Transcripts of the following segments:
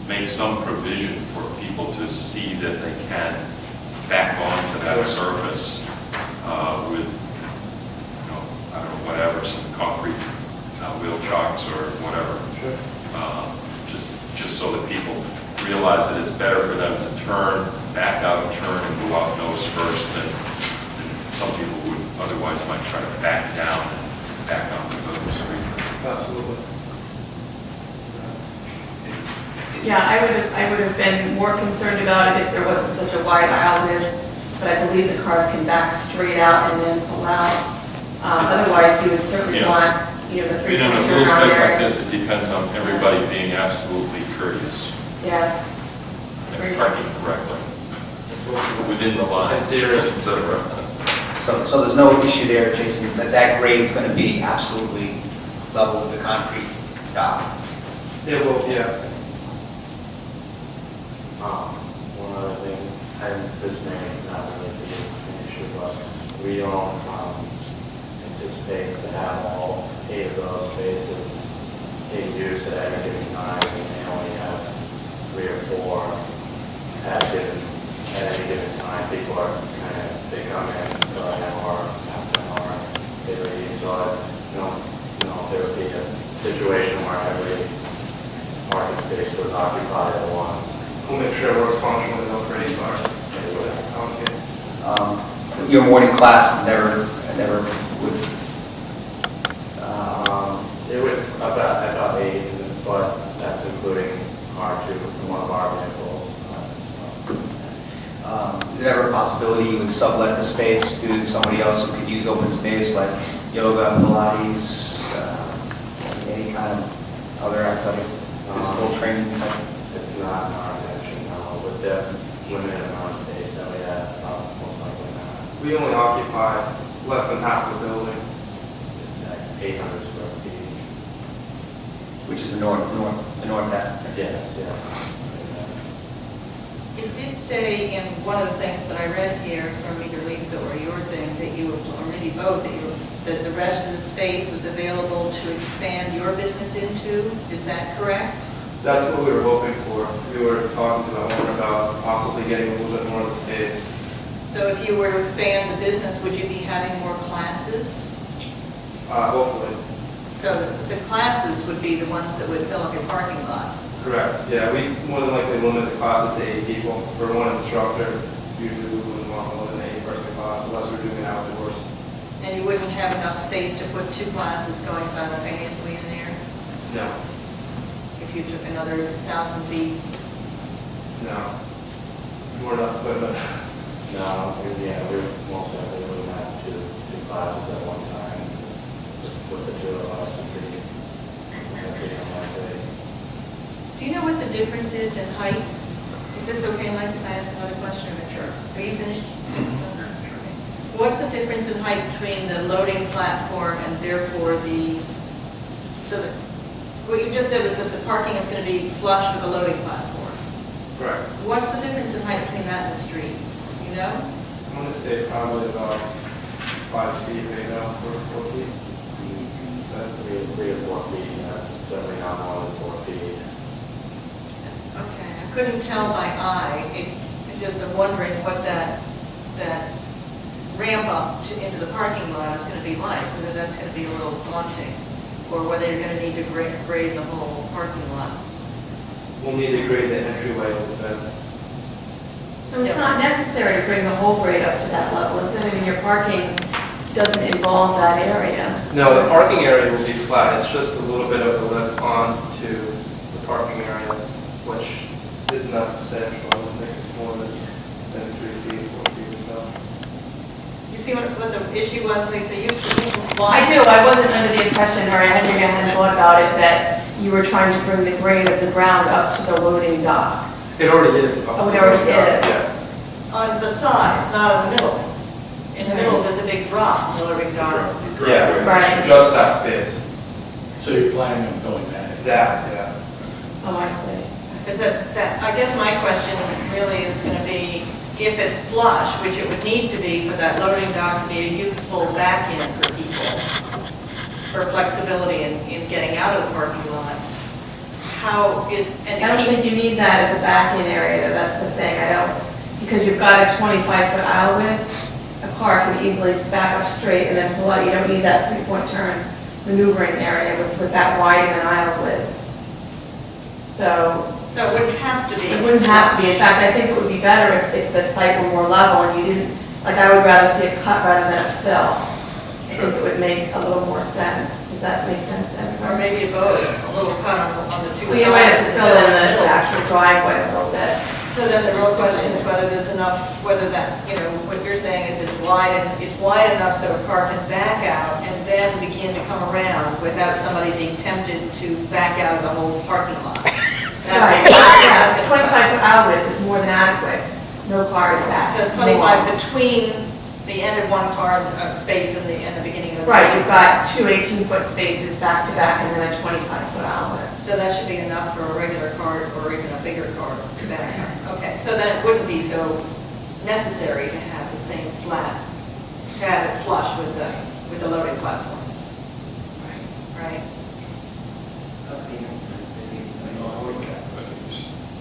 make some provision for people to see that they can back onto that surface with, you know, I don't know, whatever, some concrete wheel chocks or whatever. Sure. Just so that people realize that it's better for them to turn, back out of turn and go out nose first than some people would otherwise might try to back down and back onto the street. Absolutely. Yeah, I would have been more concerned about it if there wasn't such a wide aisle width, but I believe the cars can back straight out and then pull out. Otherwise, you would certainly Yeah. want, you know, the In three-point a little turnaround space like area. this, it depends on everybody being absolutely courteous Yes. and parking correctly within the lines, et cetera. So there's no issue there, Jason, that grade is going to be absolutely level with the concrete dock. It will, yeah. One other thing, and this may not really be an issue, but we don't anticipate to have all 8 of those spaces in use at any given time. We may only have 3 or 4 at any given time. People are kind of, they come in for an hour, half an hour, they leave. So I don't know if there would be a situation where every parking space was occupied at once. We'll make sure it works functionally, no crazy cars. So your morning class never would, It would about 8, but that's including one of our vehicles. is there ever a possibility you would sublet the space to somebody else who could use open space like yoga, Pilates, any kind of other athletic physical training type? It's not our intention, no, with the limited amount of space that we have, most likely not. We only occupy less than half the building. It's at 800 square feet. Which is the north half. Yes, yeah. It did say in one of the things that I read here from either Lisa or your thing, that you, or maybe both, that the rest of the space was available to expand your business into. Is that correct? That's what we were hoping for. We were talking to the owner about possibly getting a little bit more of the space. So if you were to expand the business, would you be having more classes? Hopefully. So the classes would be the ones that would fill up your parking lot. Correct. Yeah, we more than likely limit the classes to 8 people for one instructor. Usually we wouldn't want more than an 8-person class unless we're doing it outdoors. And you wouldn't have enough space to put 2 classes going simultaneously in there No. if you took another 1,000 feet. No. More enough equipment. No, we most likely wouldn't have two classes at one time with the 2 of us. That'd be unlikely. Do you know what the difference is in height? Is this okay, Mike, if I ask another question? Sure. Are you finished? What's the difference in height between the loading platform and therefore what you just said was that the parking is going to be flush with the loading platform. Correct. What's the difference in height between that and the street? You know? I'm going to say probably about 5 feet right now, 4 feet. 3 or 4 feet, certainly not more than 4 feet. Okay. I couldn't tell by eye. I'm wondering what that ramp up into the parking lot is going to be like, whether that's going to be a little daunting, or whether you're going to need to grade the whole parking lot. We'll need to grade the entryway a little bit. No, it's not necessary to bring the whole grade up to that level, is it? I mean, your parking doesn't involve that area. No, the parking area will be flat. It's just a little bit of a lift onto the parking area, which is not substantial. I don't think it's more than 3 feet, 4 feet or so. You see what the issue was, Lisa? You I do. I wasn't under the impression, or I hadn't thought about it, that you were trying to bring the grade of the ground up to the loading dock. It already is. Oh, it already is? Yeah. on the sides, not on the middle. In the middle, there's a big drop, in the loading dock. Yeah, Right. just that space. So you're planning on filling that in? Yeah. Oh, I see. Is that, I guess my question really is going to be, if it's flush, which it would need to be for that loading dock to be a useful back-in for people, for flexibility in getting out of the parking lot, how is, and I don't think you need that as a back-in area, though, that's the thing, I don't, because you've got a 25-foot aisle width, a car can easily back up straight and then pull out, you don't need that three-point turn maneuvering area with that wide of an aisle width. So, so it wouldn't have to be. it wouldn't have to be, in fact, I think it would be better if the site were more level and you didn't, like, I would rather see a cut rather than a fill. I think it would make a little more sense, does that make sense to Or everyone? maybe both, a little cut on the two Well, sides. you might have to and fill in the middle. actual driveway a little bit. So then the real question is whether there's enough, whether that, you know, what you're saying is it's wide enough so a car can back out and then begin to come around without somebody being tempted to back out of the whole parking lot. Right, yeah, it's 25-foot aisle width is more than adequate, no car is that. The 25 between the end of one car space and the beginning of the. Right, you've got two 18-foot spaces back to back and then a 25-foot aisle width. So that should be enough for a regular car or even a bigger car to back out. Okay, so then it wouldn't be so necessary to have the same flat, to have it flush with the loading platform. Right? I think you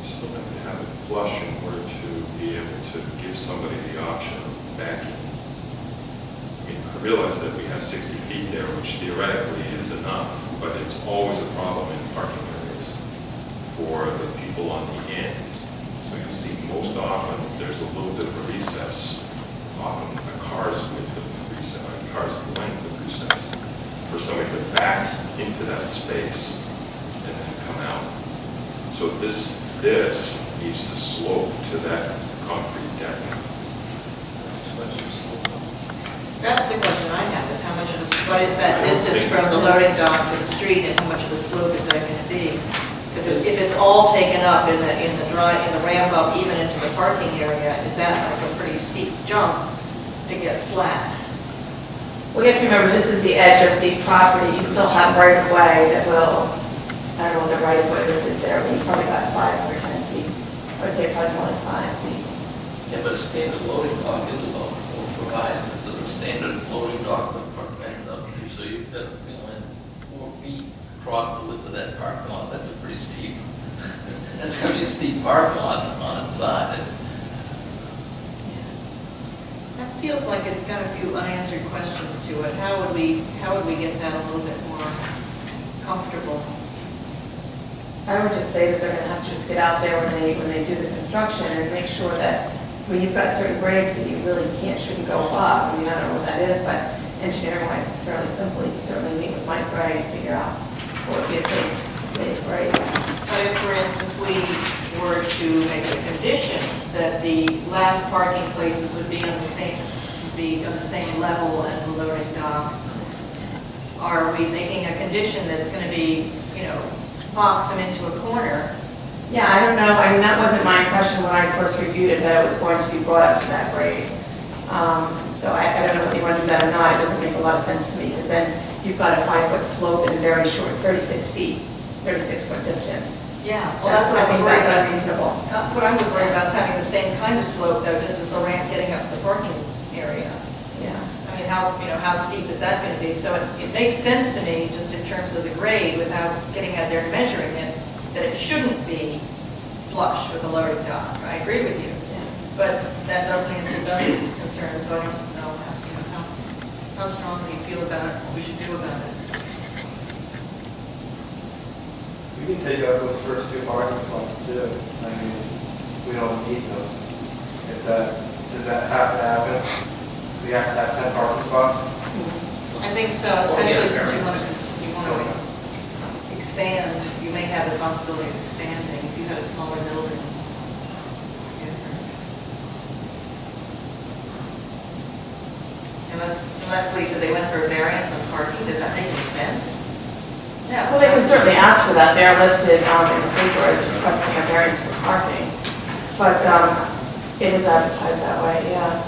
still have to have it flush in order to be able to give somebody the option of backing. I mean, I realize that we have 60 feet there, which theoretically is enough, but it's always a problem in parking areas for the people on the end. So you see most often, there's a little bit of a recess, often a car's width of recess, a car's length of recess, for somebody to back into that space and then come out. So this needs to slope to that concrete deck. That's the question I have, is how much of a, what is that distance from the loading dock to the street and how much of a slope is that going to be? Because if it's all taken up in the ramp up even into the parking area, is that like a pretty steep jump to get flat? Well, you have to remember, this is the edge of the property, you still have right of way that will, I don't know what the right of way is there, but you probably got 5 or 10 feet. I would say probably more like 5 feet. Yeah, but a standard loading dock is about, or provided, this is a standard loading dock with front end up to, so you've got, 4 feet across the width of that parking lot, that's a pretty steep, that's gonna be a steep parking lot on its side. That feels like it's got a few unanswered questions to it. How would we get that a little bit more comfortable? I would just say that they're gonna have to just get out there when they do the construction and make sure that, when you've got certain grades that you really shouldn't go up. I mean, I don't know what that is, but engineering wise, it's fairly simple. You can certainly meet with Mike Gray and figure out what would be a safe grade. But if, for instance, we were to make a condition that the last parking places would be on the same level as the loading dock, are we making a condition that's going to be, box them into a corner? Yeah, I don't know. I mean, that wasn't my impression when I first reviewed it, that it was going to be brought up to that grade. So I don't know if you want to do that or not. It doesn't make a lot of sense to me, because then you've got a 5-foot slope and a very short 36-foot distance. Yeah, well, that's what I was think worried that's about. unreasonable. What I was worried about is having the same kind of slope, though, just as the ramp getting up the parking area. Yeah. I mean, how steep is that going to be? So it makes sense to me, just in terms of the grade, without getting out there and measuring it, that it shouldn't be flush with the loading dock. I agree with you. Yeah. But that doesn't answer Doug's concern, so I don't know how strongly you feel about it, what we should do about it. We can take out those first 2 parking spots too. I mean, we don't need them. Does that have to happen? We have to have 10 parking spots? I think so, especially since you want to expand, you may have the possibility of expanding if you had a smaller building. Unless, Lisa, they went for a variance on parking, does that make any sense? Yeah, well, they can certainly ask for that. They're listed in the paper as requesting a variance for parking. But it is advertised that way, yeah.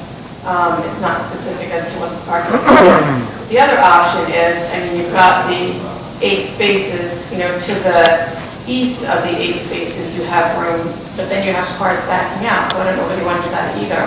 It's not specific as to what the parking is. The other option is, I mean, you've got the 8 spaces, to the east of the 8 spaces, you have room, but then you have cars backing out, so I don't know whether you want to do that either.